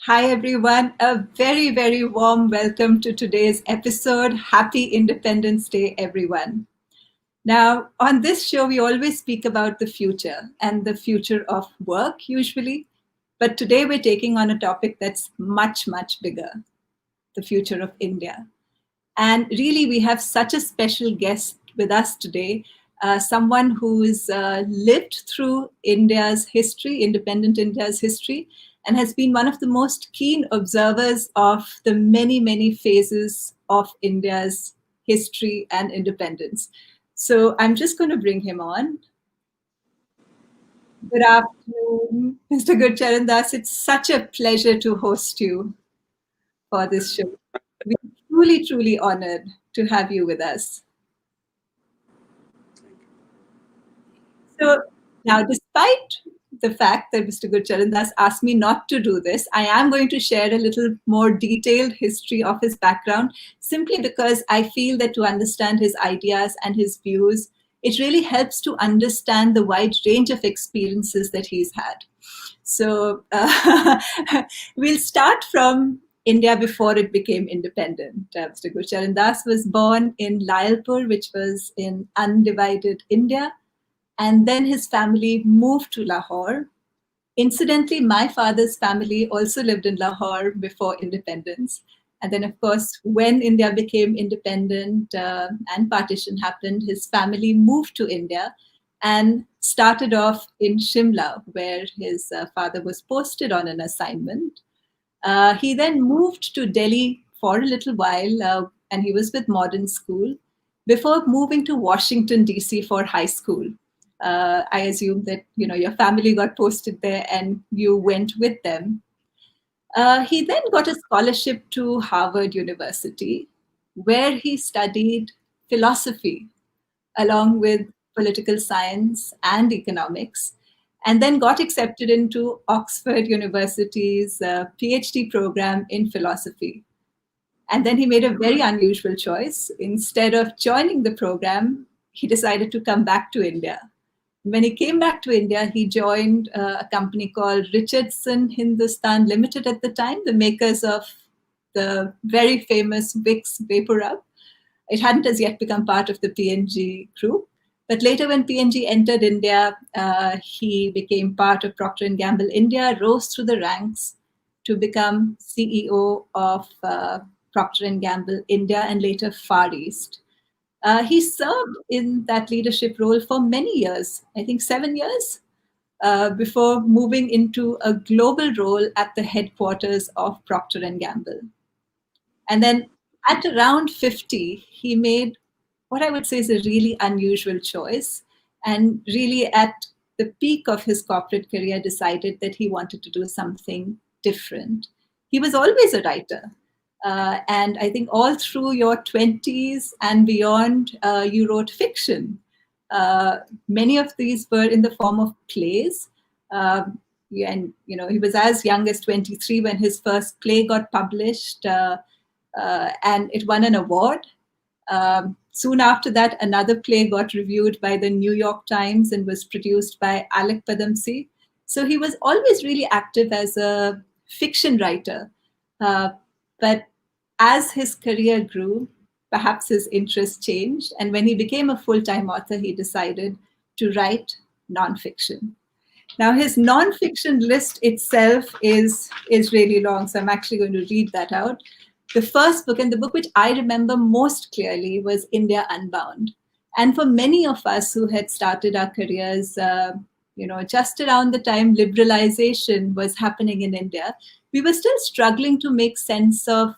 Hi, everyone. A very, very warm welcome to today's episode. Happy Independence Day, everyone. Now, on this show, we always speak about the future and the future of work, usually. But today, we're taking on a topic that's much, much bigger, the future of India. And really, we have such a special guest with us today, someone who's lived through India's history, independent India's history, and has been one of the most keen observers of the many, many phases of India's history and independence. So I'm just going to bring him on. Good afternoon, Mr. Gurcharan Das. It's such a pleasure to host you for this show. We're truly, truly honored to have you with us. So now, despite the fact that Mr. Gurcharan Das asked me not to do this, I am going to share a little more detailed history of his background, simply because I feel that to understand his ideas and his views, it really helps to understand the wide range of experiences that he's had. So we'll start from India before it became independent. Mr. Gurcharan Das was born in Layalpur, which was in undivided India. And then his family moved to Lahore. Incidentally, my father's family also lived in Lahore before independence. And then, of course, when India became independent and partition happened, his family moved to India and started off in Shimla, where his father was posted on an assignment. He then moved to Delhi for a little while, and he was with modern school before moving to Washington, D.C. for high school. I assume that your family got posted there and you went with them. He then got a scholarship to Harvard University, where he studied philosophy along with political science and economics, and then got accepted into Oxford University's PhD program in philosophy. And then he made a very unusual choice. Instead of joining the program, he decided to come back to India. When he came back to India, he joined a company called Richardson Hindustan Limited at the time, the makers of the very famous Vicks Vapor Rub. It hadn't as yet become part of the P&G group. But later, when P&G entered India, he became part of Procter Gamble India, rose through the ranks to become CEO of Procter Gamble India and later Far East. He served in that leadership role for many years, I think 7 years, before moving into a global role at the headquarters of Procter & Gamble. And then at around 50, he made what I would say is a really unusual choice, and really at the peak of his corporate career decided that he wanted to do something different. He was always a writer. And I think all through your 20s and beyond, you wrote fiction. Many of these were in the form of plays. And he was as young as 23 when his first play got published, and it won an award. Soon after that, another play got reviewed by the New York Times and was produced by Alec Padamsee. So he was always really active as a fiction writer. But as his career grew, perhaps his interests changed. And when he became a full-time author, he decided to write nonfiction. Now, his nonfiction list itself is really long, so I'm actually going to read that out. The first book, and the book which I remember most clearly, was India Unbound. And for many of us who had started our careers, just around the time liberalization was happening in India, we were still struggling to make sense of,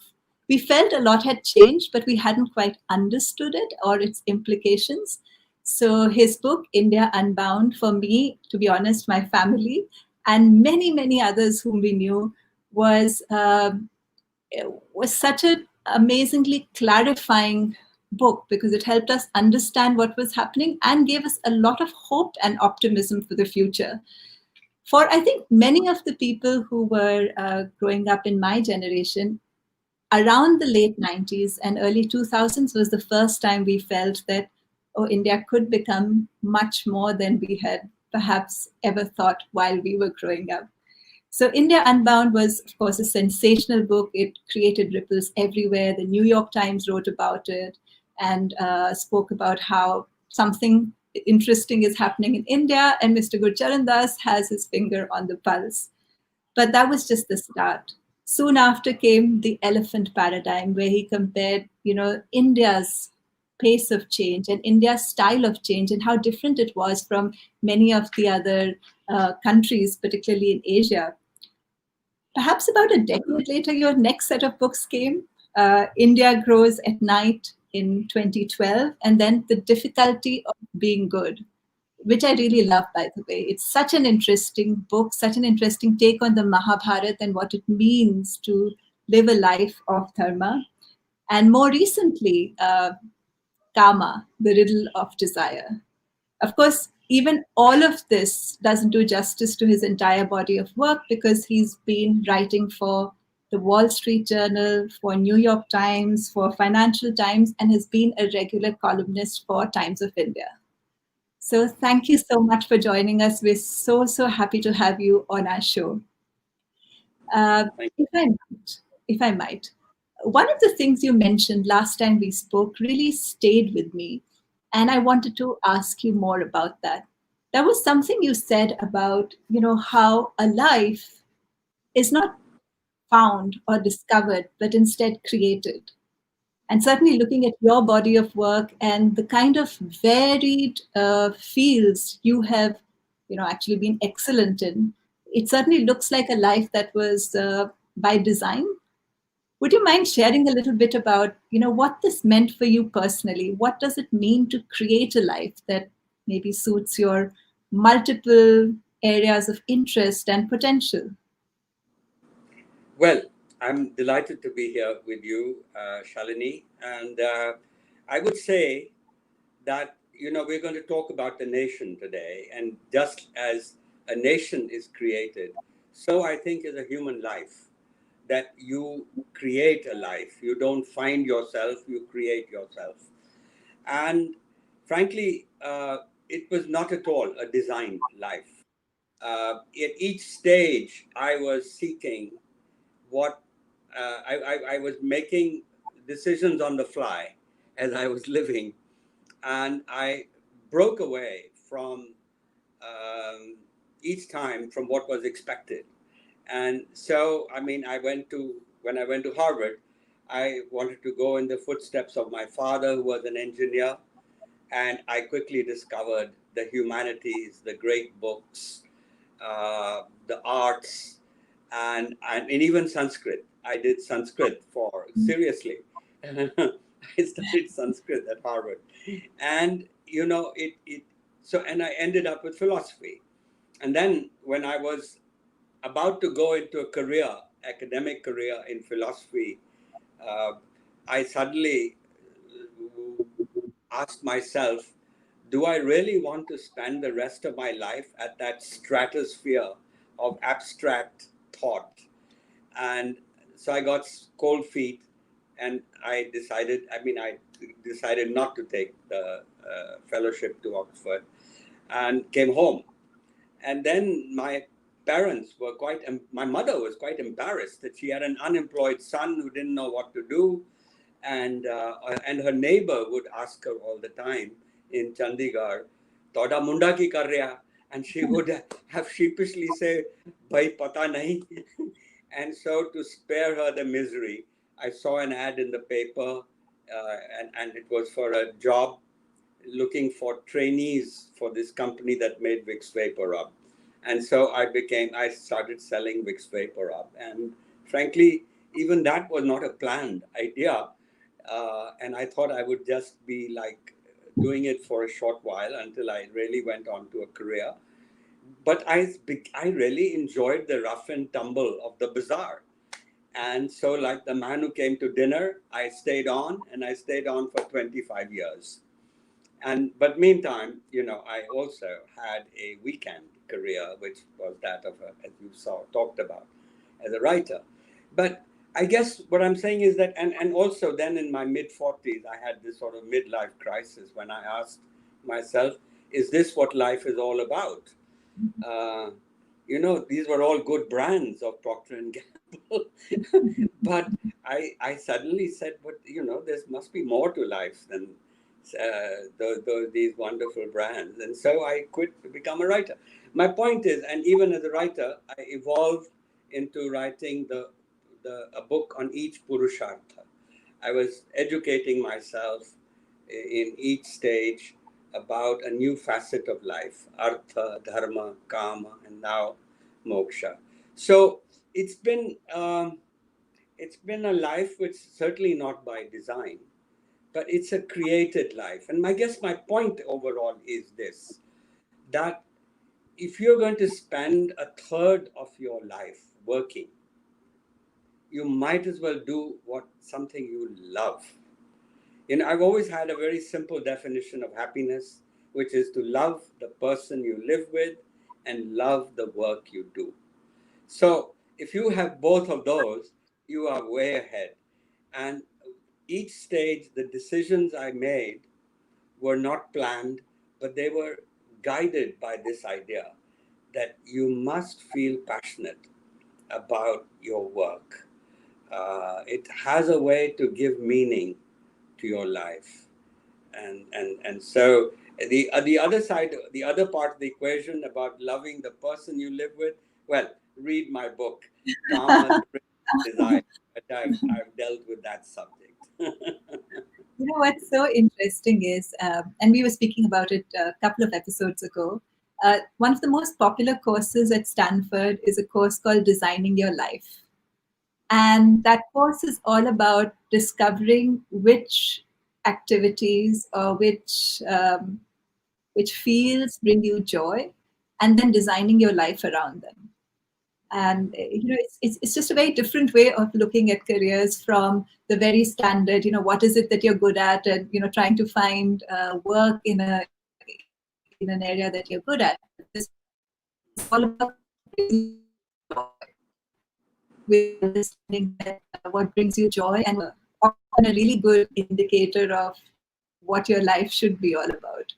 we felt a lot had changed, but we hadn't quite understood it or its implications. So his book, India Unbound, for me, to be honest, my family, and many, many others whom we knew, was such an amazingly clarifying book, because it helped us understand what was happening and gave us a lot of hope and optimism for the future. For, I think, many of the people who were growing up in my generation, around the late 90s and early 2000s was the first time we felt that, India could become much more than we had perhaps ever thought while we were growing up. So India Unbound was, of course, a sensational book. It created ripples everywhere. The New York Times wrote about it and spoke about how something interesting is happening in India, and Mr. Gurcharan Das has his finger on the pulse. But that was just the start. Soon after came the elephant paradigm, where he compared, India's pace of change and India's style of change and how different it was from many of the other countries, particularly in Asia. Perhaps about a decade later, your next set of books came. India Grows at Night in 2012, and then The Difficulty of Being Good, which I really love, by the way. It's such an interesting book, such an interesting take on the Mahabharata and what it means to live a life of dharma. And more recently, Kama, The Riddle of Desire. Of course, even all of this doesn't do justice to his entire body of work, because he's been writing for the Wall Street Journal, for New York Times, for Financial Times, and has been a regular columnist for Times of India. So thank you so much for joining us. We're so, so happy to have you on our show. If I might, one of the things you mentioned last time we spoke really stayed with me, and I wanted to ask you more about that. That was something you said about, how a life is not found or discovered, but instead created. And certainly looking at your body of work and the kind of varied fields you have, actually been excellent in, it certainly looks like a life that was by design. Would you mind sharing a little bit about, what this meant for you personally? What does it mean to create a life that maybe suits your multiple areas of interest and potential? Well, I'm delighted to be here with you, Shalini. And I would say that, we're going to talk about the nation today. And just as a nation is created, so I think is a human life, that you create a life. You don't find yourself, you create yourself. And frankly, it was not at all a designed life. At each stage, I was seeking what I was making decisions on the fly as I was living, and I broke away from each time from what was expected. And so, I mean, when I went to Harvard, I wanted to go in the footsteps of my father, who was an engineer, and I quickly discovered the humanities, the great books, the arts, and even Sanskrit. I did Sanskrit for seriously. I studied Sanskrit at Harvard, and it. So, and I ended up with philosophy. And then when I was about to go into a academic career in philosophy, uh, I suddenly asked myself, do I really want to spend the rest of my life at that stratosphere of abstract thought? And so I got cold feet, and I decided not to take the fellowship to Oxford and came home. And then my mother was quite embarrassed that she had an unemployed son who didn't know what to do. And her neighbor would ask her all the time in Chandigarh, "Toda munda ki kar reha?" And she would have sheepishly say, "Bhai pata nahi." And so, to spare her the misery, I saw an ad in the paper, and it was for a job looking for trainees for this company that made Vicks Vapor Rub. And so I started selling Vicks Vapor Rub. And frankly, even that was not a planned idea. And I thought I would just be like doing it for a short while until I really went on to a career. But I really enjoyed the rough and tumble of the bazaar. And so, like the man who came to dinner, I stayed on, and I stayed on for 25 years. But meantime, I also had a weekend career, which was that of as you talked about, as a writer. But I guess what I'm saying is that, and also then in my mid-40s, I had this sort of midlife crisis when I asked myself, is this what life is all about? Uh, these were all good brands of Procter and Gamble. But I suddenly said, but there must be more to life than these wonderful brands. And so I quit to become a writer. My point is, and even as a writer, I evolved into writing a book on each Purushartha. I was educating myself in each stage about a new facet of life: Artha, Dharma, Kama, and now Moksha. So it's been it's been a life which certainly not by design, but it's a created life. And I guess my point overall is this: that if you're going to spend a third of your life working, you might as well do something you love. I've always had a very simple definition of happiness, which is to love the person you live with and love the work you do. So if you have both of those, you are way ahead. And each stage, the decisions I made were not planned, but they were guided by this idea that you must feel passionate about your work. It has a way to give meaning to your life. And so the other side, the other part of the equation about loving the person you live with, well, read my book, Karma, the Desire. I've dealt with that subject. What's so interesting is, and we were speaking about it a couple of episodes ago, one of the most popular courses at Stanford is a course called Designing Your Life. And that course is all about discovering which activities or which fields bring you joy, and then designing your life around them. And it's just a very different way of looking at careers from the very standard. What is it that you're good at, and trying to find work in an area that you're good at. It's all about with understanding that what brings you joy, and often a really good indicator of what your life should be all about.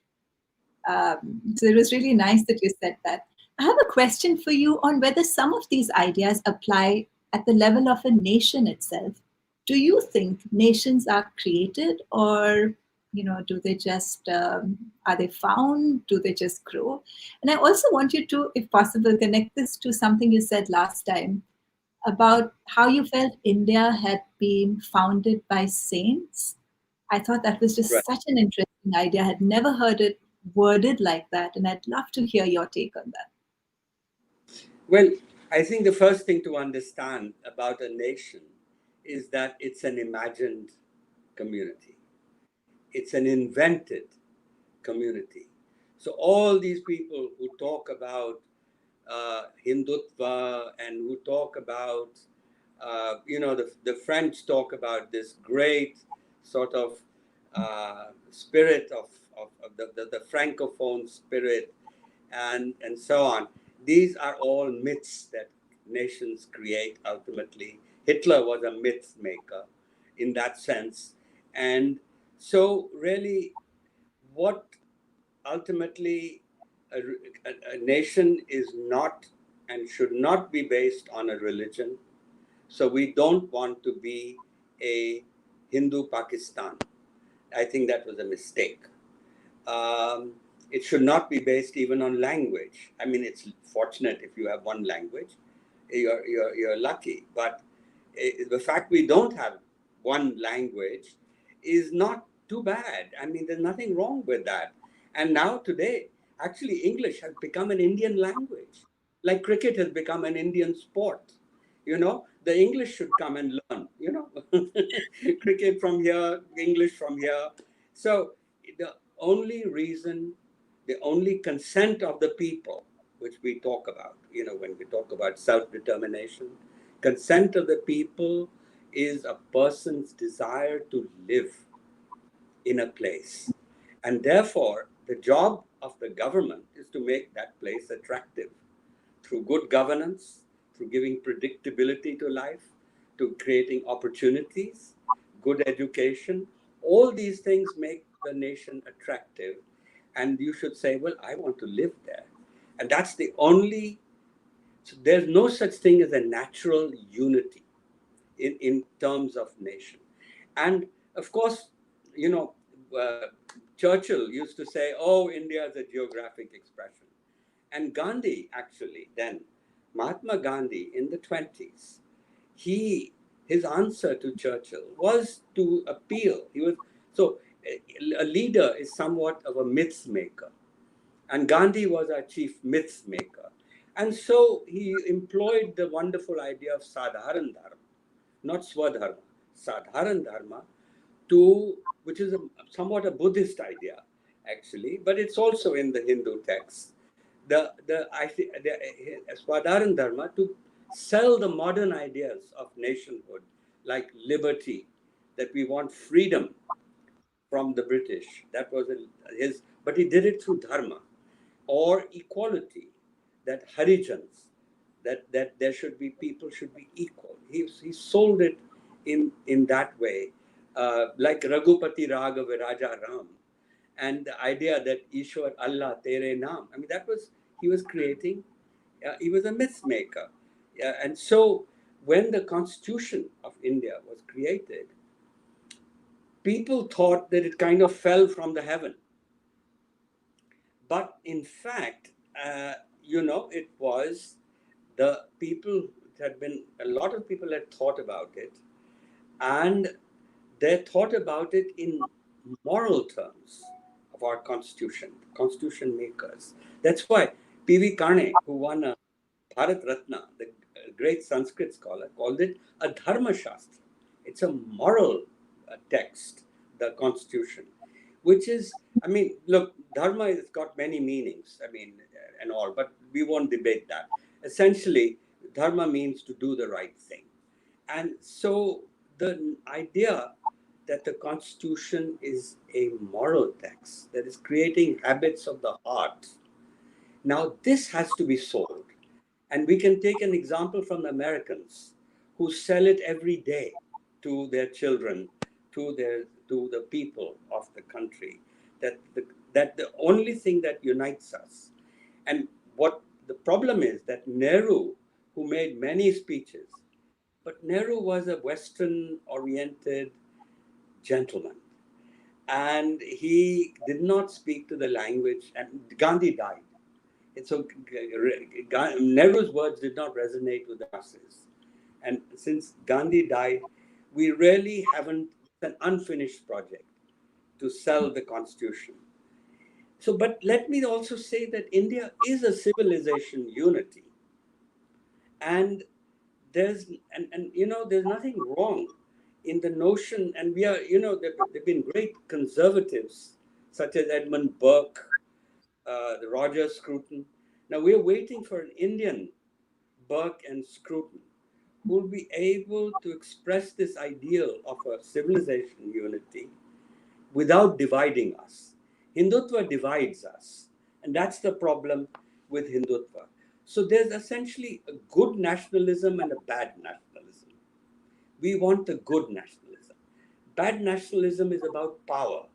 So it was really nice that you said that. I have a question for you on whether some of these ideas apply at the level of a nation itself. Do you think nations are created, or do they just are they found? Do they just grow? And I also want you to, if possible, connect this to something you said last time about how you felt India had been founded by saints. I thought that was just Right. such an interesting idea. I had never heard it worded like that, and I'd love to hear your take on that. Well, I think the first thing to understand about a nation is that it's an imagined community. It's an invented community. So all these people who talk about Hindutva and who talk about, the French talk about this great sort of spirit of the Francophone spirit and so on. These are all myths that nations create ultimately. Hitler was a myth maker in that sense. And so really what ultimately a nation is not and should not be based on a religion. So we don't want to be a Hindu Pakistan. I think that was a mistake. It should not be based even on language. I mean, it's fortunate if you have one language, you're lucky. But the fact we don't have one language is not too bad. I mean, there's nothing wrong with that. And now today, actually, English has become an Indian language, like cricket has become an Indian sport. The English should come and learn. Cricket from here, English from here. So the only reason, the only consent of the people, which we talk about, when we talk about self-determination, consent of the people is a person's desire to live in a place. And therefore, the job of the government is to make that place attractive through good governance, through giving predictability to life, to creating opportunities, good education. All these things make the nation attractive. And you should say, well, I want to live there. And that's the only So there's no such thing as a natural unity in terms of nation. And of course, you know, Churchill used to say, oh, India is a geographic expression. And Gandhi, actually, then, Mahatma Gandhi in the 20s, his answer to Churchill was to appeal. So a leader is somewhat of a myth maker. And Gandhi was our chief myth maker. And so he employed the wonderful idea of Sadharan Dharma, not Swadharma, Sadharan Dharma, which is somewhat a Buddhist idea, actually, but it's also in the Hindu texts. The Swadharan Dharma to sell the modern ideas of nationhood, like liberty, that we want freedom from the British. That was but he did it through dharma, or equality, that Harijans, that there should be, people should be equal. He sold it in that way, like Raghupati Raghav Raja Ram, and the idea that Ishwar Allah Tere Naam. I mean, he was creating. He was a myth maker, and so when the Constitution of India was created, people thought that it kind of fell from the heaven. But in fact, it was the people a lot of people had thought about it, and they thought about it in moral terms of our constitution makers. That's why P.V. Kane, who won a Bharat Ratna, the great Sanskrit scholar, called it a Dharma Shastra. It's a moral text, the constitution, which is, I mean, look, Dharma has got many meanings, I mean, and all, but we won't debate that. Essentially, Dharma means to do the right thing. And so the idea that the Constitution is a moral text that is creating habits of the heart. Now, this has to be sold. And we can take an example from the Americans who sell it every day to their children, to the people of the country, that the only thing that unites us. And what the problem is that Nehru, who made many speeches, but Nehru was a Western-oriented gentleman, and he did not speak to the language, and Gandhi died. And so Nehru's words did not resonate with the masses. And since Gandhi died, we really haven't, it's an unfinished project to sell the Constitution. So, but let me also say that India is a civilization unity. And there's nothing wrong in the notion, and we are, there've been great conservatives such as Edmund Burke, the Roger Scruton. Now we're waiting for an Indian Burke and Scruton who will be able to express this ideal of a civilization unity without dividing us. Hindutva divides us, and that's the problem with Hindutva. So there's essentially a good nationalism and a bad nationalism. We want the good nationalism. Bad nationalism is about power.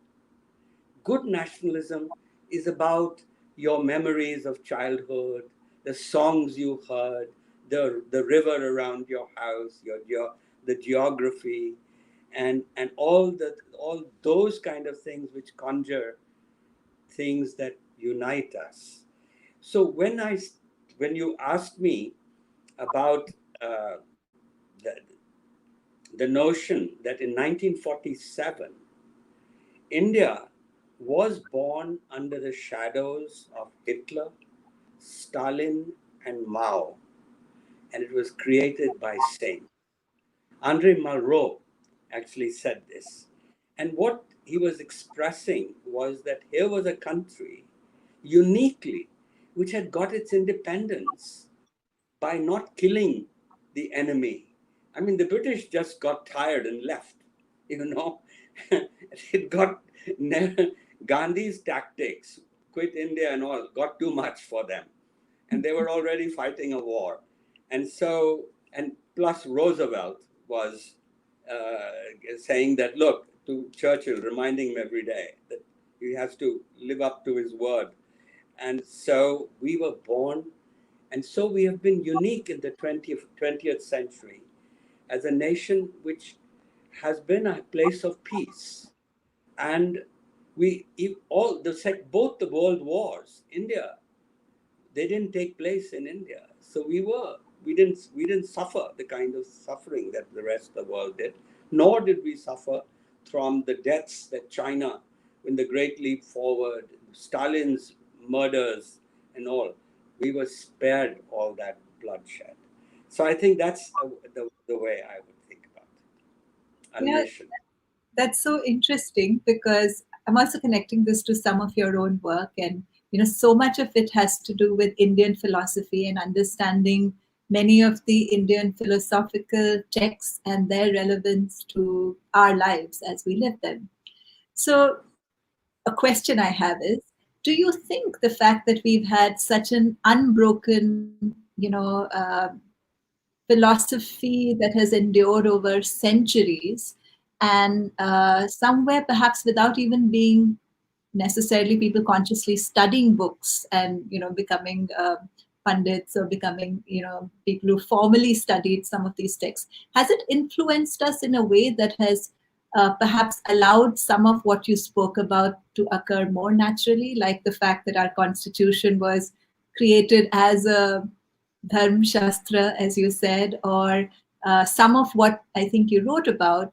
Good nationalism is about your memories of childhood, the songs you heard, the river around your house, the geography, and all those kind of things which conjure things that unite us. So when you asked me about the notion that in 1947 India was born under the shadows of Hitler, Stalin, and Mao, and it was created by saints. Andre Malraux actually said this. And what he was expressing was that here was a country uniquely which had got its independence by not killing the enemy. I mean, the British just got tired and left, you know. It got Gandhi's tactics, quit India and all, got too much for them. And they were already fighting a war. And so, and plus Roosevelt was saying that, look, to Churchill, reminding him every day that he has to live up to his word. And so we were born And so we have been unique in the 20th century as a nation which has been a place of peace. And both the world wars, India, they didn't take place in India. So we didn't suffer the kind of suffering that the rest of the world did, nor did we suffer from the deaths that China, in the Great Leap Forward, Stalin's murders and all. We were spared all that bloodshed. So I think that's the way I would think about a Yeah, nation. that's so interesting because I'm also connecting this to some of your own work, and so much of it has to do with Indian philosophy and understanding many of the Indian philosophical texts and their relevance to our lives as we live them. So, a question I have is, do you think the fact that we've had such an unbroken, philosophy that has endured over centuries, and somewhere perhaps without even being necessarily people consciously studying books and becoming pundits or becoming people who formally studied some of these texts, has it influenced us in a way that has perhaps allowed some of what you spoke about to occur more naturally, like the fact that our constitution was created as a dharm shastra, as you said, or some of what I think you wrote about,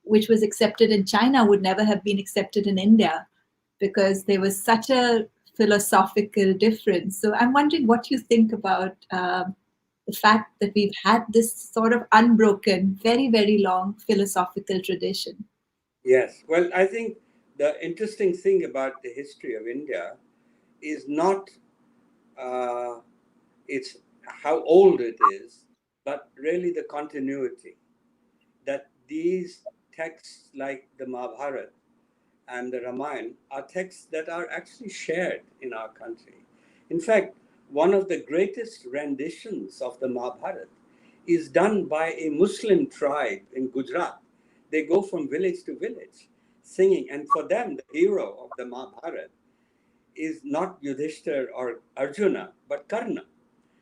which was accepted in China, would never have been accepted in India because there was such a philosophical difference. So I'm wondering what you think about the fact that we've had this sort of unbroken, very, very long philosophical tradition. Yes. Well, I think the interesting thing about the history of India is not uh, it's how old it is, but really the continuity that these texts like the Mahabharata and the Ramayana are texts that are actually shared in our country. In fact, one of the greatest renditions of the Mahabharata is done by a Muslim tribe in Gujarat. They go from village to village singing, and for them, the hero of the Mahabharata is not Yudhishthir or Arjuna, but Karna.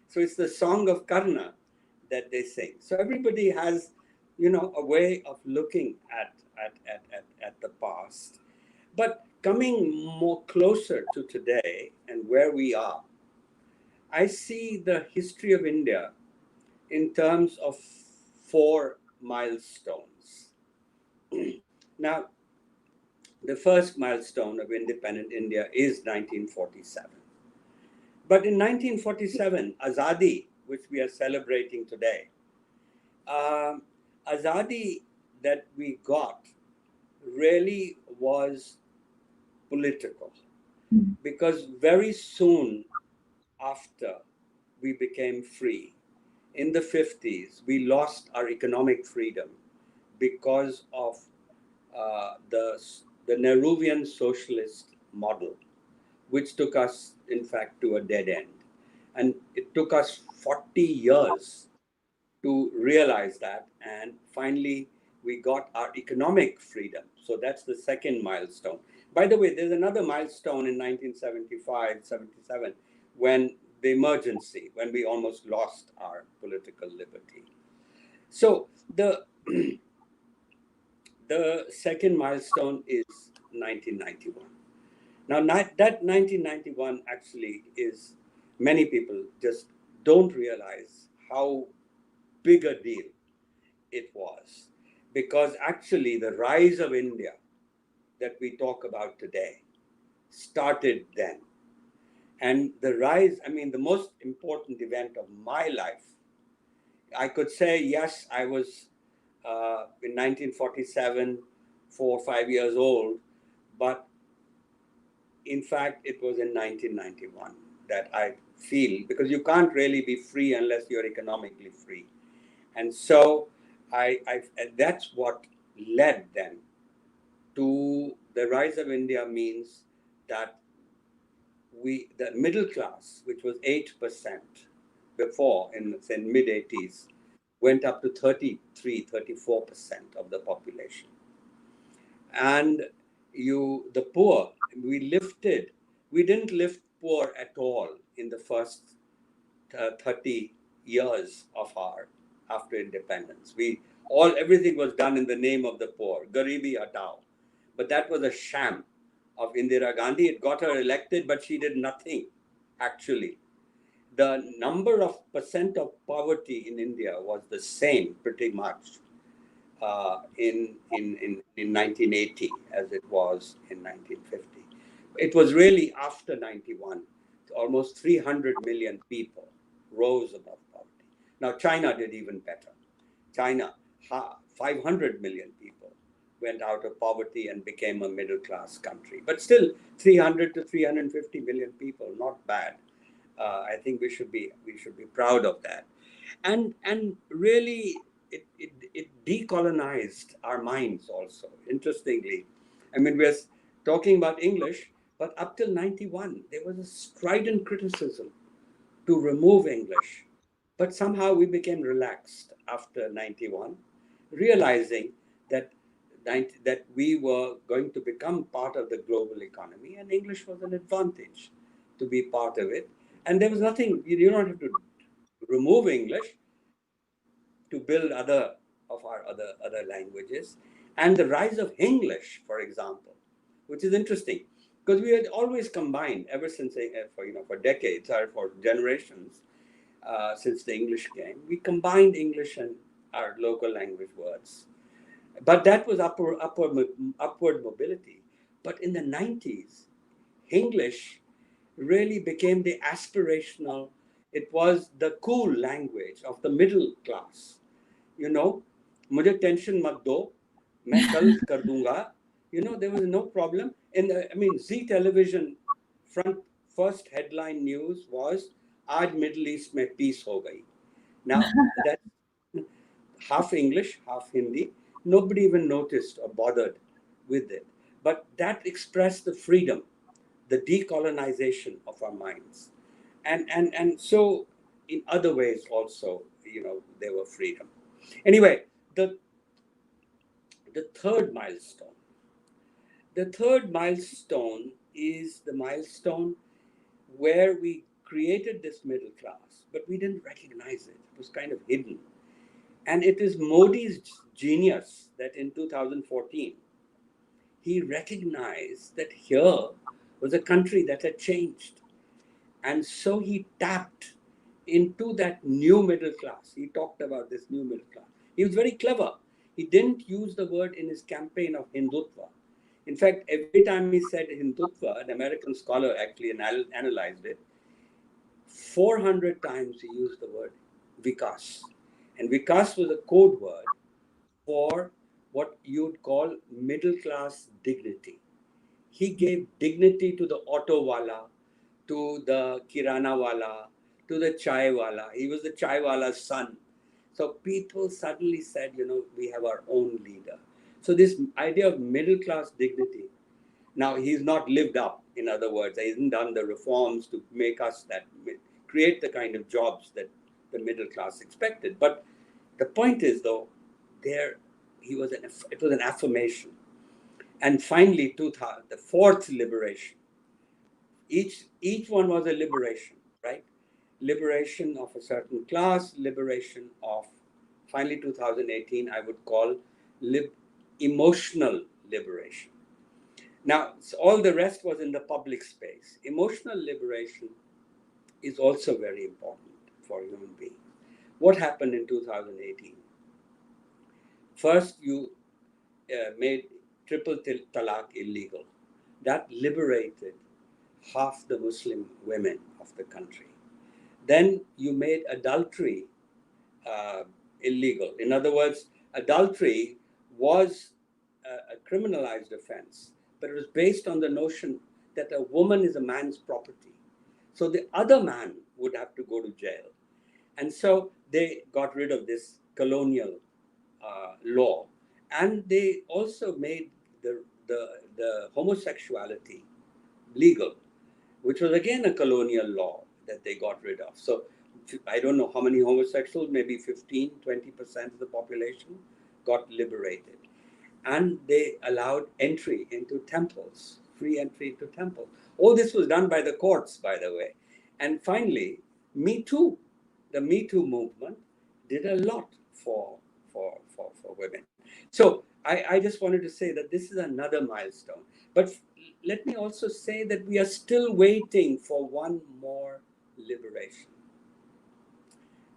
So it's the song of Karna that they sing. So everybody has, a way of looking at the past. But coming more closer to today and where we are, I see the history of India in terms of four milestones. Now, the first milestone of independent India is 1947. But in 1947, Azadi, which we are celebrating today, um, Azadi that we got really was political because very soon after we became free, in the 50s, we lost our economic freedom because of the Nehruvian socialist model, which took us, in fact, to a dead end. And it took us 40 years to realize that. And finally, we got our economic freedom. So that's the second milestone. By the way, there's another milestone in 1975, 77, when the emergency, when we almost lost our political liberty. So the second milestone is 1991. Now, that 1991 actually is, many people just don't realize how big a deal it was. Because actually, the rise of India that we talk about today started then. And the rise, I mean, the most important event of my life, I could say, yes, I was in 1947, 4 or 5 years old, but in fact, it was in 1991 that I feel, because you can't really be free unless you're economically free. And so and that's what led then to the rise of India, means that the middle class, which was 8% before in say mid 80s, went up to 33, 34% of the population. And the poor, we didn't lift poor at all in the first 30 years after independence. Everything was done in the name of the poor, Garibi Hatao. But that was a sham of Indira Gandhi. It got her elected, but she did nothing, actually. The number of percent of poverty in India was the same, pretty much, in 1980 as it was in 1950. It was really after 91, almost 300 million people rose above poverty. Now, China did even better. China, 500 million people went out of poverty and became a middle class country. But still, 300 to 350 million people, not bad. I think we should be proud of that. And really, it decolonized our minds also. Interestingly, I mean, we're talking about English, but up till 91, there was a strident criticism to remove English. But somehow we became relaxed after 91, realizing that we were going to become part of the global economy, and English was an advantage to be part of it. And there was nothing, you don't have to remove English to build other languages. And the rise of English, for example, which is interesting, because we had always combined ever since for decades or for generations since the English came, we combined English and our local language words. But that was upward mobility. But in the 90s, English really became the aspirational, it was the cool language of the middle class. Mujhe tension mat do, main kal kar dunga. There was no problem. Zee television first headline news was, Aaj Middle East mein peace ho gayi. Now, that's half English, half Hindi. Nobody even noticed or bothered with it. But that expressed the freedom, the decolonization of our minds. And so in other ways also, there were freedom. Anyway, the third milestone. The third milestone is the milestone where we created this middle class, but we didn't recognize it. It was kind of hidden. And it is Modi's genius that in 2014, he recognized that here was a country that had changed. And so he tapped into that new middle class. He talked about this new middle class. He was very clever. He didn't use the word in his campaign of Hindutva. In fact, every time he said Hindutva, an American scholar actually analyzed it, 400 times he used the word Vikas. And Vikas was a code word for what you'd call middle class dignity. He gave dignity to the auto wala, to the kirana wala, to the chai wala. He was the chai wala's son. So people suddenly said, we have our own leader. So this idea of middle class dignity, now he's not lived up, in other words, he hasn't done the reforms to make us create the kind of jobs that the middle class expected. But the point is, though, it was an affirmation. And finally, the fourth liberation. Each one was a liberation, right? Liberation of a certain class, liberation of, finally 2018, I would call emotional liberation. Now, all the rest was in the public space. Emotional liberation is also very important for human beings. What happened in 2018? First, you made triple talaq illegal. That liberated half the Muslim women of the country. Then you made adultery illegal. In other words, adultery was a criminalized offense, but it was based on the notion that a woman is a man's property. So the other man would have to go to jail. And so they got rid of this colonial law. And they also made the homosexuality legal, which was again a colonial law that they got rid of. So I don't know how many homosexuals, maybe 15, 20% of the population got liberated. And they allowed entry into temples, free entry into temples. All this was done by the courts, by the way. And finally, Me Too the Me Too movement did a lot for women. So I just wanted to say that this is another milestone. But let me also say that we are still waiting for one more liberation.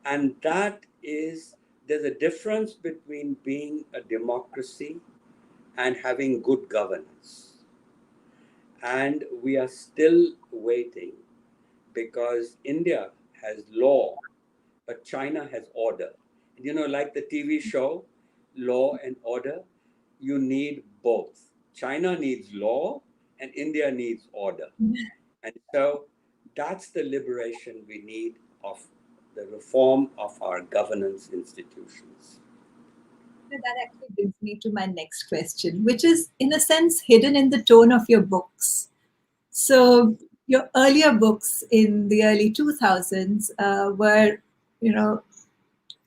And that is, there's a difference between being a democracy and having good governance. And we are still waiting because India has law, but China has order. You know, like the TV show, Law and Order, you need both. China needs law and India needs order. And so that's the liberation we need of the reform of our governance institutions. That actually brings me to my next question, which is, in a sense, hidden in the tone of your books. So, your earlier books in the early 2000s were,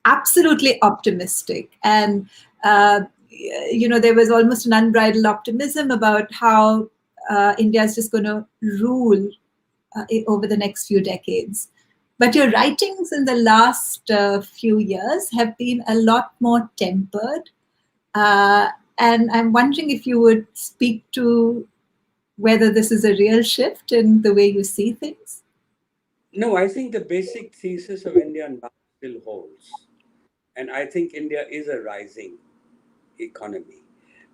absolutely optimistic. And, there was almost an unbridled optimism about how India is just going to rule over the next few decades. But your writings in the last few years have been a lot more tempered. Uh, and I'm wondering if you would speak to whether this is a real shift in the way you see things. No, I think the basic thesis of India now still holds. And I think India is a rising economy.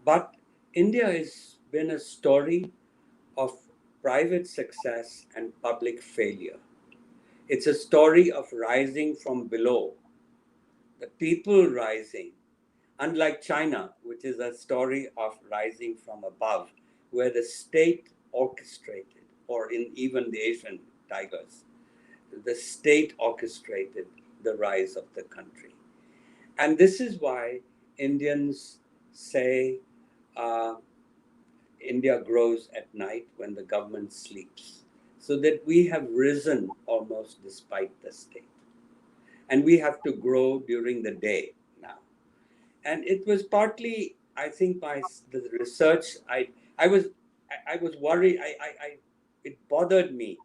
But India has been a story of private success and public failure. It's a story of rising from below, the people rising, unlike China, which is a story of rising from above, where the state orchestrated, or in even the Asian tigers, the state orchestrated the rise of the country. And this is why Indians say India grows at night when the government sleeps, so that we have risen almost despite the state. And we have to grow during the day now. And it was partly, I think, by the research. I was worried. It bothered me,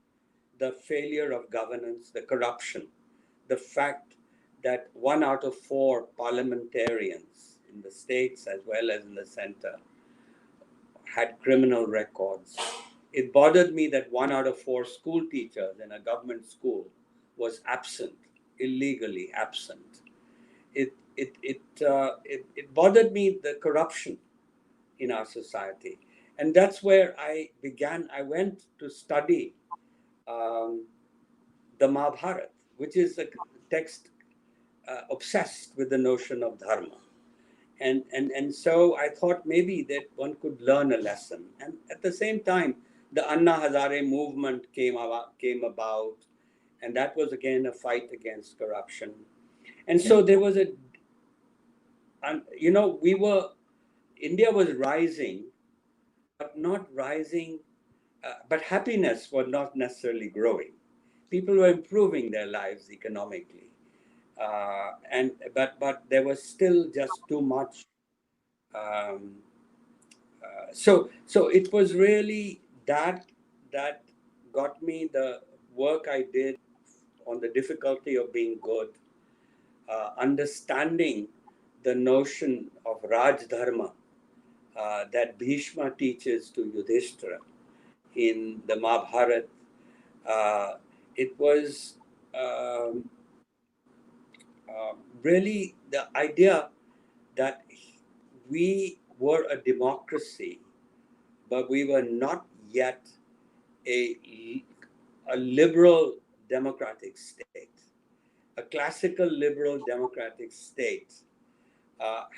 the failure of governance, the corruption, the fact that 1 out of 4 parliamentarians in the states as well as in the center had criminal records. It bothered me that 1 out of 4 school teachers in a government school was absent, illegally absent. It bothered me, the corruption in our society. And that's where I began. I went to study the Mahabharata, which is a text obsessed with the notion of dharma. And so I thought maybe that one could learn a lesson. And at the same time, the Anna Hazare movement came about, and that was again a fight against corruption. And so there was India was rising, but not rising, but happiness was not necessarily growing. People were improving their lives economically, but there was still just too much. Um, so it was really that got me the work I did on the difficulty of being good, understanding the notion of Raj Dharma that Bhishma teaches to Yudhishthira in the Mahabharata. It was um, really the idea that we were a democracy, but we were not yet a liberal democratic state. A classical liberal democratic state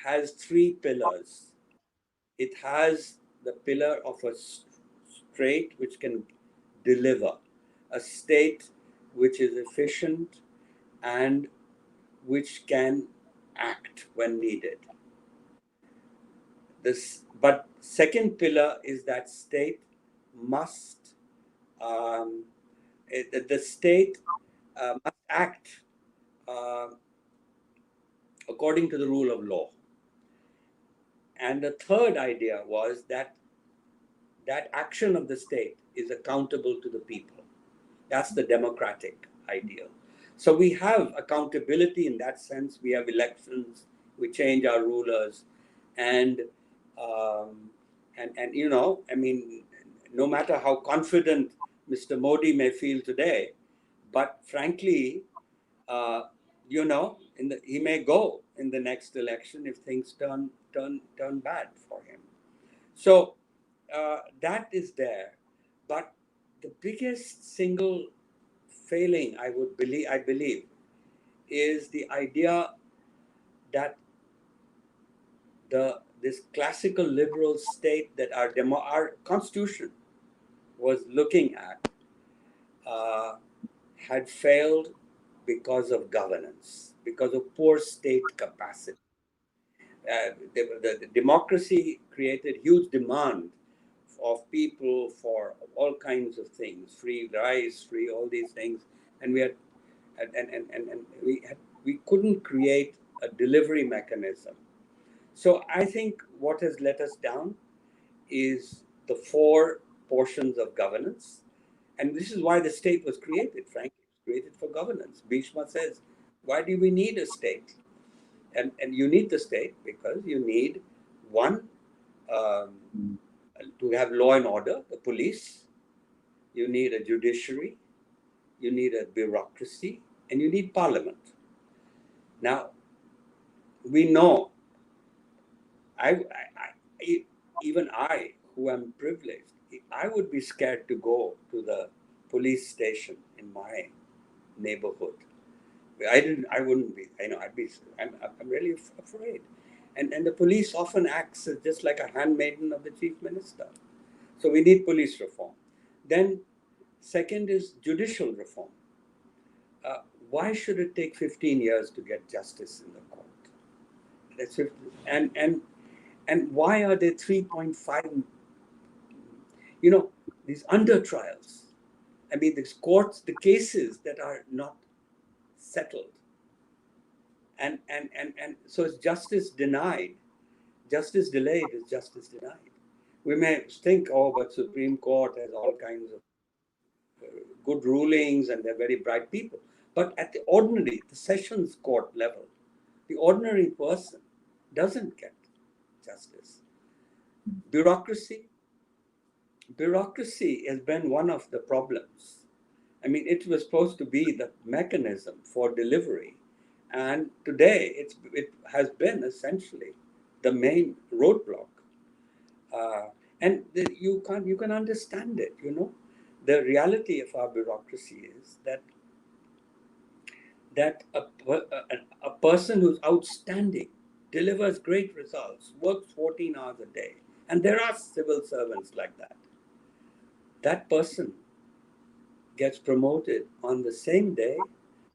has 3 pillars. It has the pillar of a state which can deliver, a state which is efficient and which can act when needed. But second pillar is that state must the state must act uh, according to the rule of law. And the third idea was that action of the state is accountable to the people. That's the democratic ideal. So we have accountability in that sense. We have elections, we change our rulers, and um, and you know, I mean, no matter how confident Mr. Modi may feel today, but frankly, uh, you know, he may go in the next election if things turn bad for him. So that is there, but the biggest single failing I believe is the idea that this classical liberal state that our constitution was looking at uh, had failed because of governance, because of poor state capacity. The democracy created huge demand of people for all kinds of things, free rice, free all these things, and we had and we couldn't create a delivery mechanism. So I think what has let us down is the four portions of governance, and this is why the state was created. Frankly, it was created for governance. Bhishma says, "Why do we need a state?" And you need the state because you need one um, to have law and order, the police. You need a judiciary. You need a bureaucracy, and you need parliament. Now we know even I, who am privileged, I would be scared to go to the police station in my neighborhood. I wouldn't be. I'm really afraid. And the police often acts as just like a handmaiden of the chief minister. So we need police reform. Then, second is judicial reform. Uh, why should it take 15 years to get justice in the court? That's 50, and why are there 3.5, these under trials? I mean, the courts, the cases that are not settled. And so it's justice denied. Justice delayed is justice denied. We may think, oh, but Supreme Court has all kinds of good rulings and they're very bright people. But at the sessions court level, the ordinary person doesn't get justice. Bureaucracy has been one of the problems. I mean, it was supposed to be the mechanism for delivery, and today it has been essentially the main roadblock. You can understand it. The reality of our bureaucracy is that a person who's outstanding, delivers great results, works 14 hours a day, and there are civil servants like that. That person gets promoted on the same day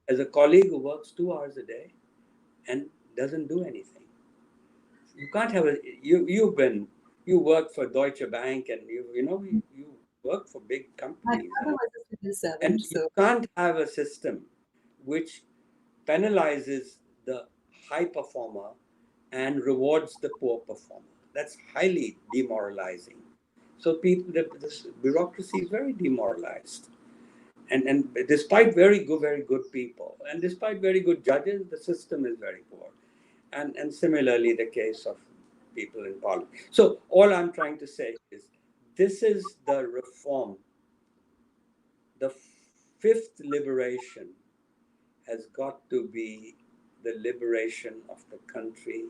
as a colleague who works 2 hours a day and doesn't do anything. You can't have you work for Deutsche Bank, and you work for big My companies, father was a civil and servant, you so can't have a system which penalizes the high performer and rewards the poor performer. That's highly demoralizing. So this bureaucracy is very demoralized. And despite very good people, and despite very good judges, the system is very poor. And similarly, the case of people in parliament. So all I'm trying to say is, this is the reform. The fifth liberation has got to be the liberation of the country,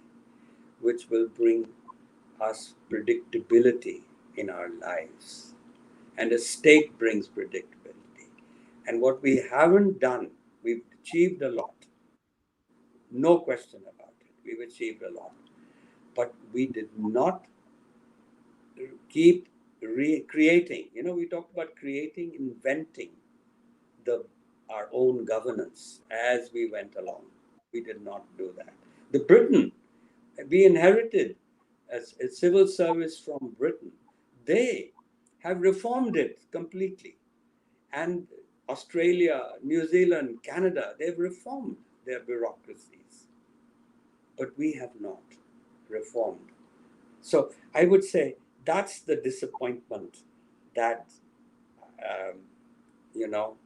which will bring us predictability in our lives. And a state brings predictability. And what we haven't done, we've achieved a lot. No question about it. We've achieved a lot. But we did not keep recreating. We talked about creating, inventing our own governance as we went along. We did not do that. The Britain, we inherited a civil service from Britain. They have reformed it completely. And Australia, New Zealand, Canada, they've reformed their bureaucracies. But we have not reformed. So I would say that's the disappointment that, um, you know,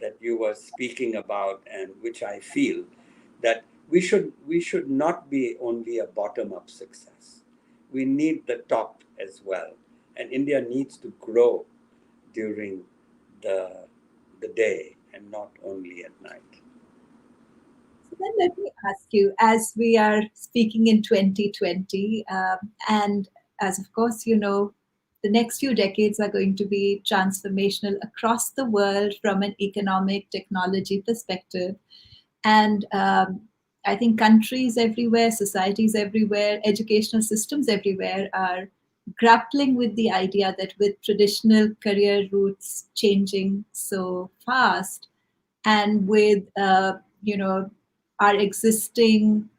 that you were speaking about, and which I feel that we should not be only a bottom-up success. We need the top as well, and India needs to grow during the the day and not only at night. So then let me ask you, as we are speaking in 2020, and as of course you know, the next few decades are going to be transformational across the world from an economic technology perspective. And I think countries everywhere, societies everywhere, educational systems everywhere are grappling with the idea that with traditional career routes changing so fast, and with our existing,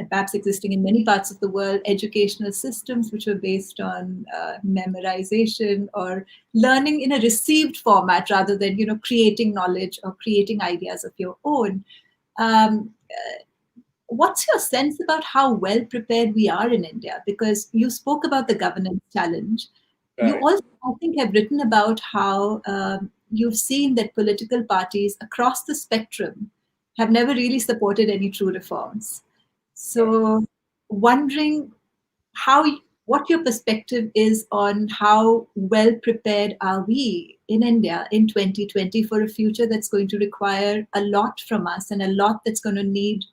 perhaps existing in many parts of the world, educational systems which were based on memorization or learning in a received format rather than creating knowledge or creating ideas of your own. Um, uh, what's your sense about how well prepared we are in India? Because you spoke about the governance challenge. You Right, also, I think, have written about how you've seen that political parties across the spectrum have never really supported any true reforms. right. So, wondering how what your perspective is on how well prepared are we in India in 2020 for a future that's going to require a lot from us and a lot that's going to need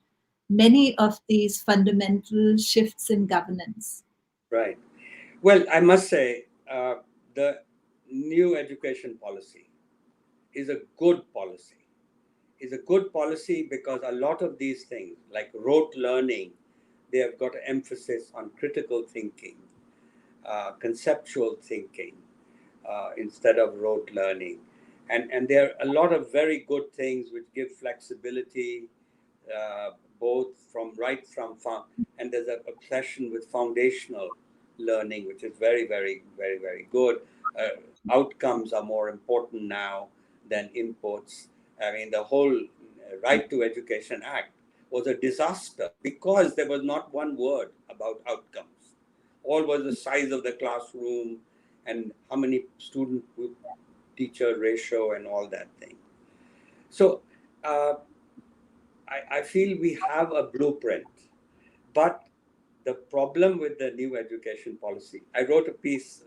many of these fundamental shifts in governance. Right. Well, I must say, the new education policy is a good policy. Is a good policy because a lot of these things, like rote learning, they have got an emphasis on critical thinking, conceptual thinking, instead of rote learning. And there are a lot of very good things which give flexibility, uh, both from right from and there's a obsession with foundational learning, which is very, very, very, very good. Outcomes are more important now than inputs. I mean, the whole Right to Education Act was a disaster because there was not one word about outcomes. All was the size of the classroom and how many student teacher ratio and all that thing. So uh, I feel we have a blueprint, but the problem with the new education policy, I wrote a piece a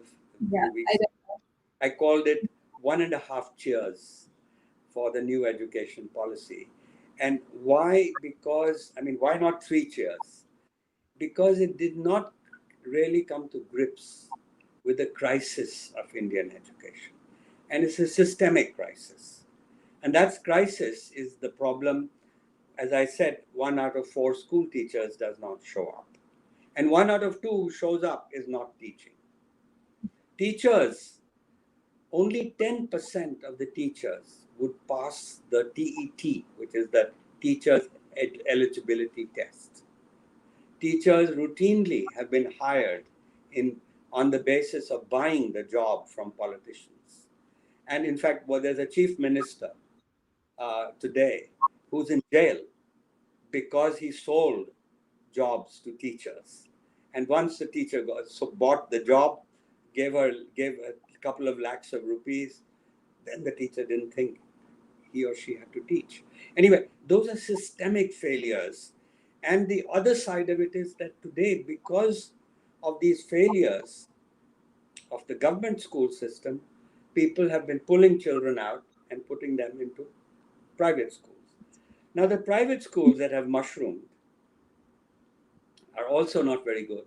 Yeah, few I weeks ago. I called it 1.5 cheers for the new education policy. And why? Because, I mean, why not 3 cheers? Because it did not really come to grips with the crisis of Indian education. And it's a systemic crisis. And that crisis is the problem. As I said, 1 out of 4 school teachers does not show up. And 1 out of 2 who shows up is not teaching. Teachers, only 10% of the teachers would pass the TET, which is the teachers eligibility test. Teachers routinely have been hired in on the basis of buying the job from politicians. And in fact, well, there's a chief minister today who's in jail because he sold jobs to teachers. And once the teacher bought the job, gave a couple of lakhs of rupees, then the teacher didn't think he or she had to teach. Anyway, those are systemic failures. And the other side of it is that today, because of these failures of the government school system, people have been pulling children out and putting them into private schools. Now, the private schools that have mushroomed are also not very good.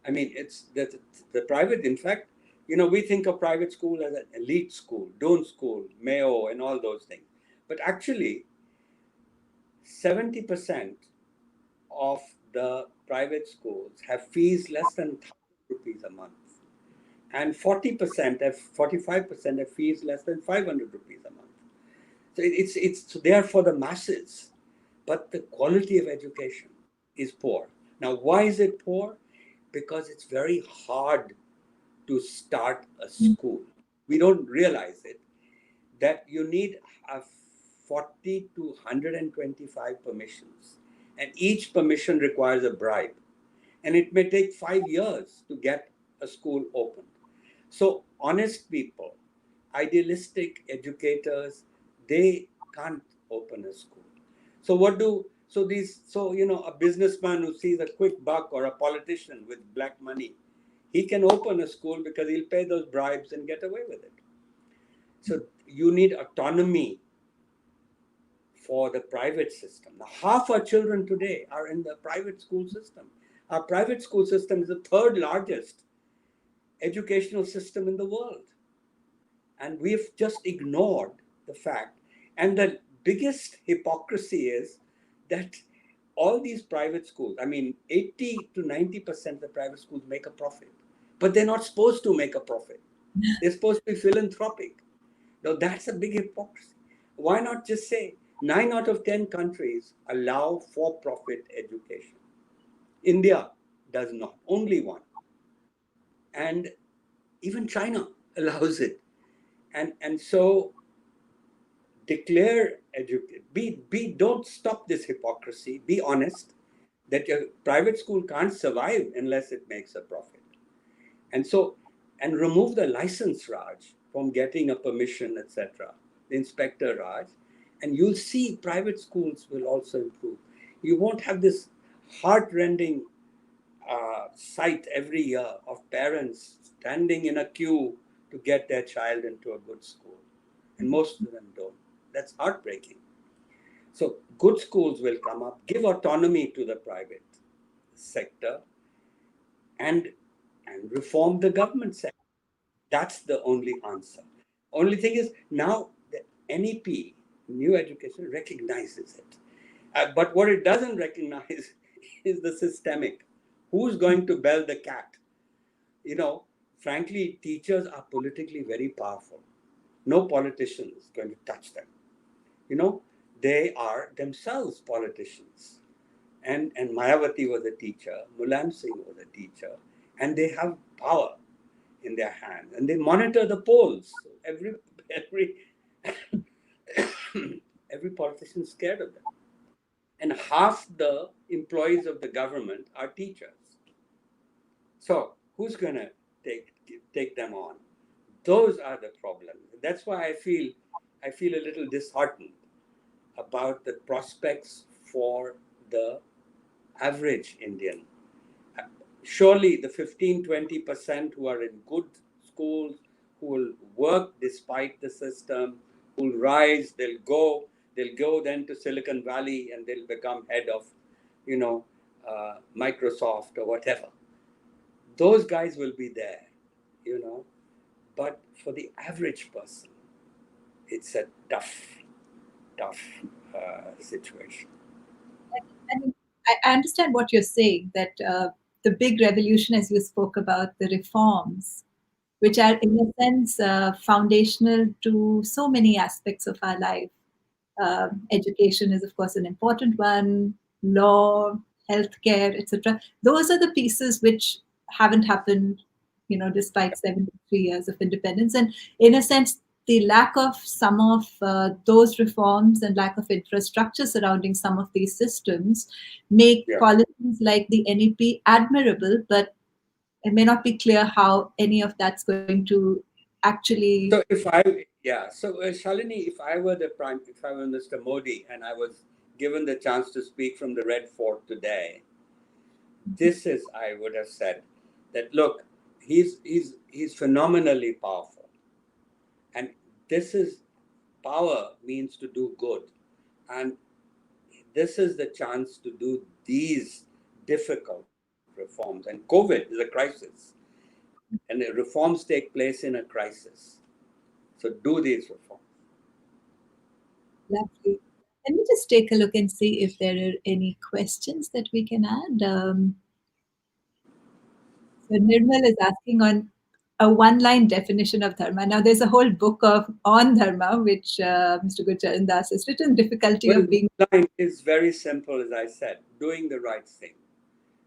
I mean, it's the private, in fact, we think of private school as an elite school, Doon School, Mayo, and all those things. But actually, 70% of the private schools have fees less than 1,000 rupees a month. And 45% have fees less than 500 rupees a month. So it's there for the masses, but the quality of education is poor. Now, why is it poor? Because it's very hard to start a school. We don't realize it, that you need a 40 to 125 permissions, and each permission requires a bribe. And it may take 5 years to get a school opened. So, honest people, idealistic educators, they can't open a school. So a businessman who sees a quick buck, or a politician with black money, he can open a school because he'll pay those bribes and get away with it. So you need autonomy for the private system. Now, half our children today are in the private school system. Our private school system is the third largest educational system in the world. And we've just ignored the fact. And the biggest hypocrisy is that all these private schools, 80 to 90% of the private schools make a profit, but they're not supposed to make a profit. They're supposed to be philanthropic. Now, that's a big hypocrisy. Why not just say 9 out of 10 countries allow for-profit education? India does not, only one. And even China allows it. And so declare educate. Don't stop this hypocrisy. Be honest that your private school can't survive unless it makes a profit. And remove the license Raj from getting a permission, etc. The inspector Raj, and you'll see private schools will also improve. You won't have this heart-rending sight every year of parents standing in a queue to get their child into a good school, and most of them don't. That's heartbreaking. So good schools will come up. Give autonomy to the private sector, and reform the government sector. That's the only answer. Only thing is, now the NEP, New Education, recognizes it. But what it doesn't recognize is the systemic. Who's going to bell the cat? Frankly, teachers are politically very powerful. No politician is going to touch them. They are themselves politicians. And Mayawati was a teacher, Mulayam Singh was a teacher, and they have power in their hand, and they monitor the polls. So every politician is scared of them. And half the employees of the government are teachers. So who's going to take them on? Those are the problems. That's why I feel a little disheartened about the prospects for the average Indian. Surely the 15-20% who are in good schools, who will work despite the system, who will rise, they'll go then to Silicon Valley, and they'll become head of, Microsoft or whatever. Those guys will be there, But for the average person, it's a tough situation. I understand what you're saying, that the big revolution, as you spoke about, the reforms, which are in a sense foundational to so many aspects of our life. Education is, of course, an important one, law, healthcare, etc. Those are the pieces which haven't happened, despite 73 years of independence. And in a sense, the lack of some of those reforms and lack of infrastructure surrounding some of these systems make policies like the NEP admirable, but it may not be clear how any of that's going to actually. So Shalini, if I were Mr. Modi and I was given the chance to speak from the Red Fort today, I would have said that, look, he's phenomenally powerful, and power means to do good, and this is the chance to do these difficult reforms. And COVID is a crisis, and the reforms take place in a crisis. So do these reforms. Lovely. Let me just take a look and see if there are any questions that we can add. So Nirmal is asking on a one-line definition of dharma. Now, there's a whole book on dharma, which Mr. Gurcharan Das has written. Difficulty of being. Line is very simple, as I said. Doing the right thing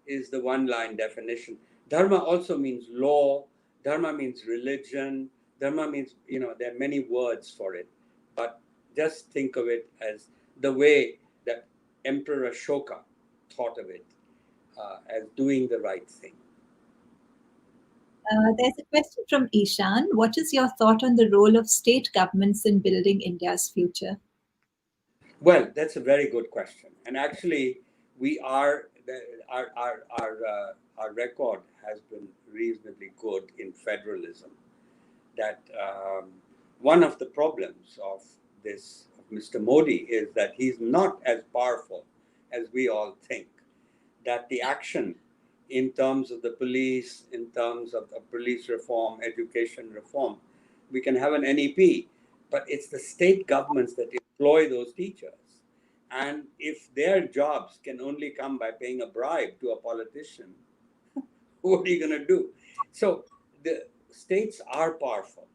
is the one-line definition. Dharma also means law. Dharma means religion. Dharma means, there are many words for it, but just think of it as the way that Emperor Ashoka thought of it, as doing the right thing. There's a question from Ishan. What is your thought on the role of state governments in building India's future? Well, that's a very good question. And actually, we are our record has been reasonably good in federalism. That one of the problems of this of Mr. Modi is that he's not as powerful as we all think. That the action in terms of the police, in terms of the police reform, education reform, we can have an NEP, but it's the state governments that employ those teachers. And if their jobs can only come by paying a bribe to a politician, what are you going to do? So the states are powerful,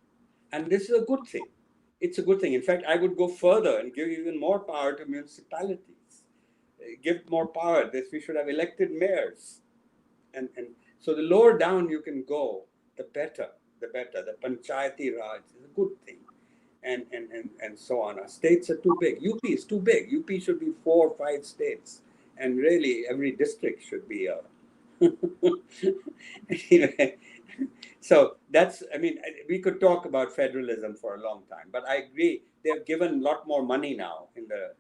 and this is a good thing. It's a good thing. In fact, I would go further and give even more power to municipalities. Give more power. This we should have elected mayors, and so the lower down you can go, the better. The better. The panchayati raj is a good thing, and so on. Our states are too big. UP is too big. UP should be 4 or 5 states, and really every district should be a. Anyway, so that's, I mean, we could talk about federalism for a long time, but I agree they've given a lot more money now in the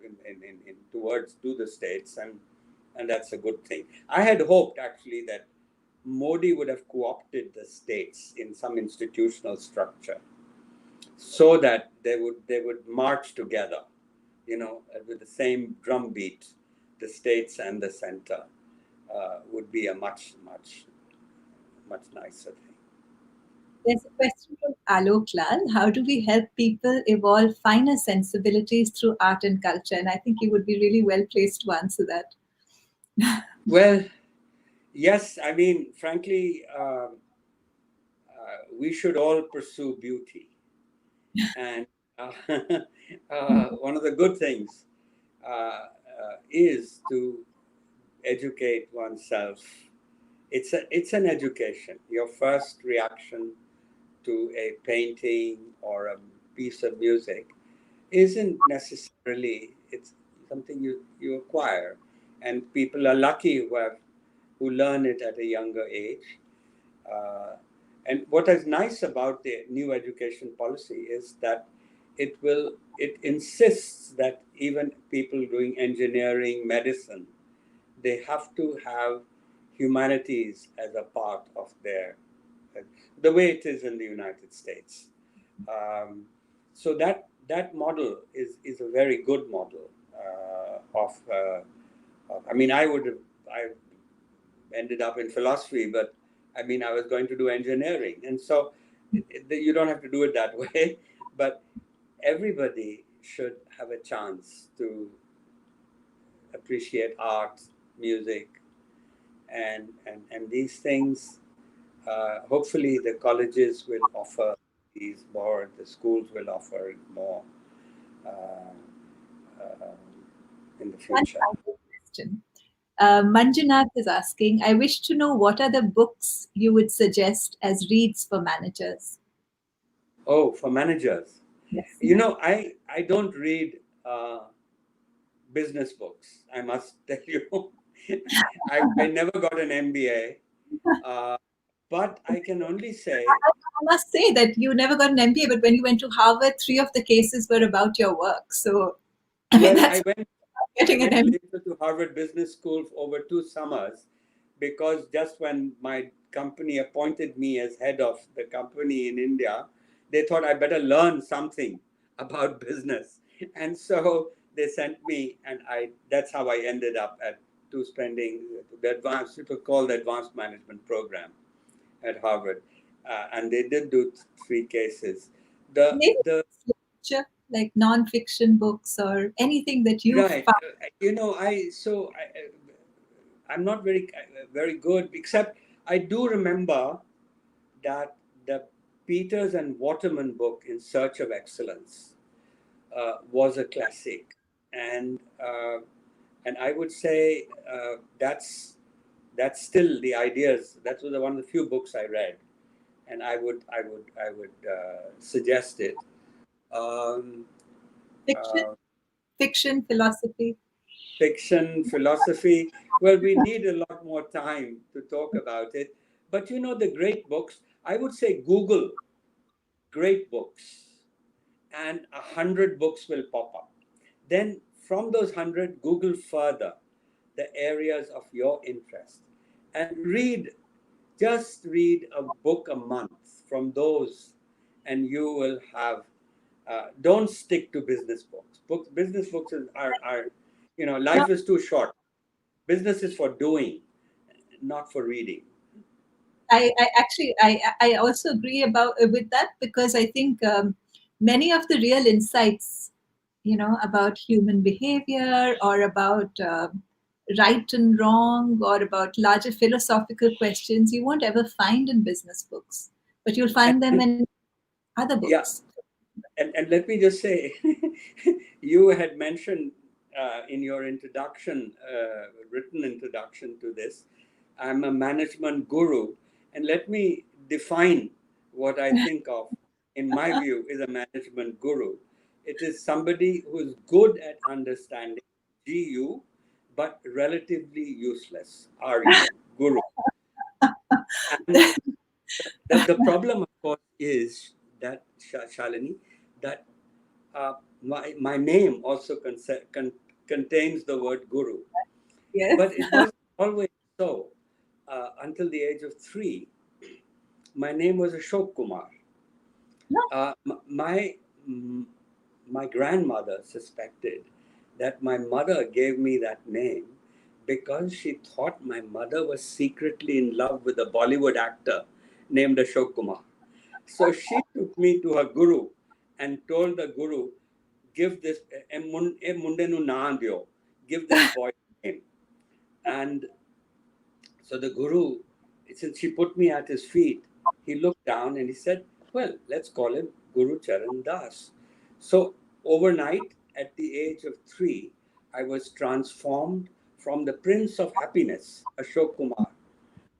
in towards to the states, and that's a good thing. I had hoped actually that Modi would have co-opted the states in some institutional structure so that they would march together, with the same drumbeat, the states and the center. Would be a much, much, much nicer thing. There's a question from Alok Lal. How do we help people evolve finer sensibilities through art and culture? And I think you would be really well placed to answer that. Well, yes, I mean, frankly, we should all pursue beauty. And one of the good things is to educate oneself. It's an education. Your first reaction to a painting or a piece of music isn't necessarily, it's something you acquire, and people are lucky who learn it at a younger age. uh, and what is nice about the new education policy is that it insists that even people doing engineering, medicine, they have to have humanities as a part of their, the way it is in the United States. So that model is a very good model I mean, I ended up in philosophy, but I mean, I was going to do engineering, and so you don't have to do it that way. But everybody should have a chance to appreciate art, music, and these things. Hopefully, the colleges will offer these more. The schools will offer more uh, uh, in the One future. final question. Manjunath is asking, I wish to know what are the books you would suggest as reads for managers? Oh, for managers, Yes. I don't read business books. I must tell you, I never got an MBA, uh, but I can only say, I must say that you never got an MBA, but when you went to Harvard, 3 of the cases were about your work. So, I mean, well, that's I getting an went MBA. later to Harvard Business School for over 2 summers, because just when my company appointed me as head of the company in India, they thought I better learn something about business, and so they sent me, and that's how I ended up at to spending the advanced. It was called the Advanced Management Program at Harvard, and they did do 3 cases. The Maybe the literature, like non-fiction books or anything that you Right. found. I'm not very good, except I do remember that the Peters and Waterman book, In Search of Excellence, was a classic, and and I would say that's still the ideas. That was one of the few books I read, and I would suggest it. Um, Fiction, uh, fiction, philosophy. Fiction, philosophy. Well, we need a lot more time to talk about it. But the great books, I would say Google great books, and 100 books will pop up. then from those 100, Google further the areas of your interest and just read a book a month from those, and you will have. Don't stick to business books. Business books are, No, life is too short. Business is for doing, not for reading. I actually I also agree about with that, because I think many of the real insights, about human behavior, or about right and wrong, or about larger philosophical questions, you won't ever find in business books, but you'll find them And in other yeah, books. and let me just say, you had mentioned in your introduction, written introduction to this, I'm a management guru, and let me define what I think of, in my view, is a management guru. It is somebody who is good at understanding GU, but relatively useless RU, guru. And the problem, of course, is that, Shalini, that my name also contains the word guru. Yes. But it was always so. Until the age of 3, my name was Ashok Kumar. Uh, m- my mm, my grandmother suspected that my mother gave me that name because she thought my mother was secretly in love with a Bollywood actor named Ashok Kumar. So she took me to her guru and told the guru, give this e munde nu na diyo, give this boy a name. And so the guru, since she put me at his feet, he looked down and he said, well, let's call him Gurcharan Das. So overnight, at the age of 3, I was transformed from the Prince of Happiness, Ashok Kumar,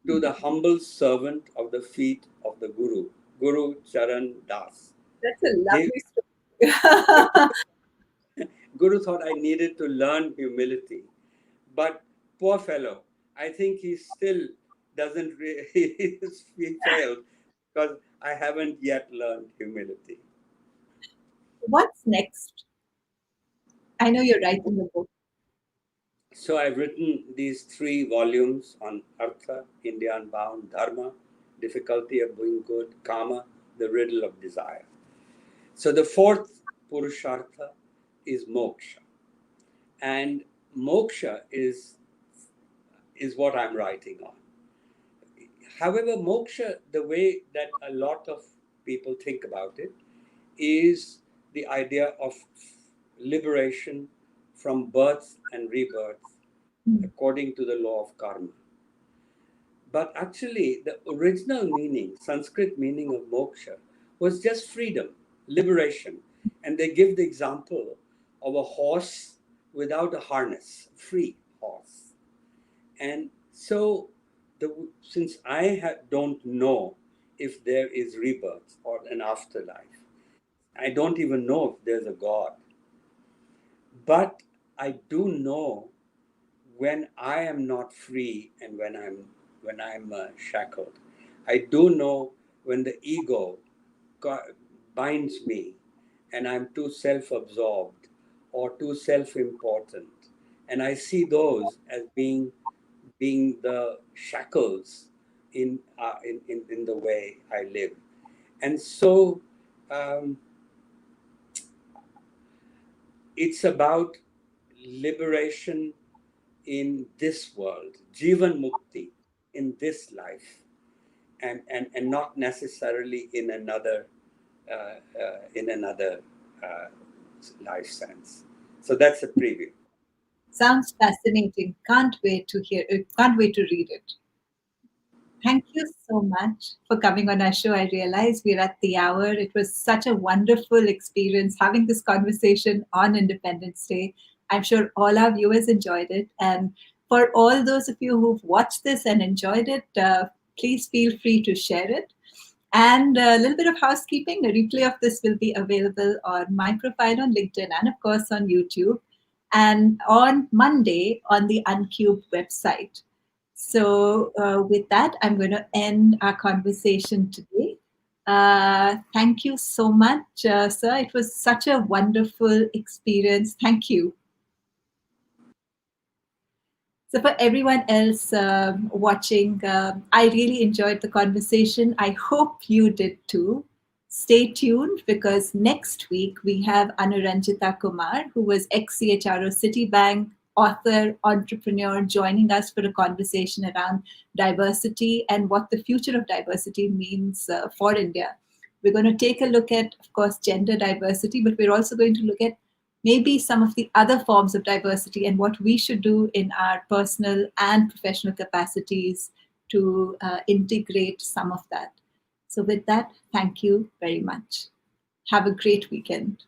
to the humble servant of the feet of the Guru, Guru Charan Das. That's a Gave, lovely story. Guru thought I needed to learn humility. But poor fellow, I think he still doesn't, he failed because I haven't yet learned humility. What's next? I know you're writing the book. So I've written these 3 volumes on Artha, India Unbound, Dharma, difficulty of doing good, Kama, the riddle of desire. So the 4th Purushartha is moksha. And moksha is what I'm writing on. However, moksha, the way that a lot of people think about it, is the idea of liberation from birth and rebirth according to the law of karma. But actually, the original meaning, Sanskrit meaning of moksha, was just freedom, liberation. And they give the example of a horse without a harness, free horse. And so, since I don't know if there is rebirth or an afterlife, I don't even know if there's a God. But I do know when I am not free and when I'm shackled. I do know when the ego binds me and I'm too self-absorbed or too self-important, and I see those as being the shackles in the way I live. And so um, it's about liberation in this world, Jivan Mukti, in this life, and not necessarily in another uh, life sense. So that's a preview. Sounds fascinating. Can't wait to read it. Thank you so much for coming on our show. I realize we're at the hour. It was such a wonderful experience having this conversation on Independence Day. I'm sure all our viewers enjoyed it. And for all those of you who've watched this and enjoyed it, please feel free to share it. And a little bit of housekeeping, a replay of this will be available on my profile on LinkedIn and, of course, on YouTube. And on Monday on the Uncubed website. So, with that, I'm going to end our conversation today. Thank you so much, sir. It was such a wonderful experience. Thank you. So, for everyone else watching, I really enjoyed the conversation. I hope you did too. Stay tuned because next week we have Anuranjita Kumar, who was ex CHRO Citibank, author, entrepreneur, joining us for a conversation around diversity and what the future of diversity means for India. We're going to take a look at, of course, gender diversity, but we're also going to look at maybe some of the other forms of diversity and what we should do in our personal and professional capacities to integrate some of that. So, with that, thank you very much. Have a great weekend.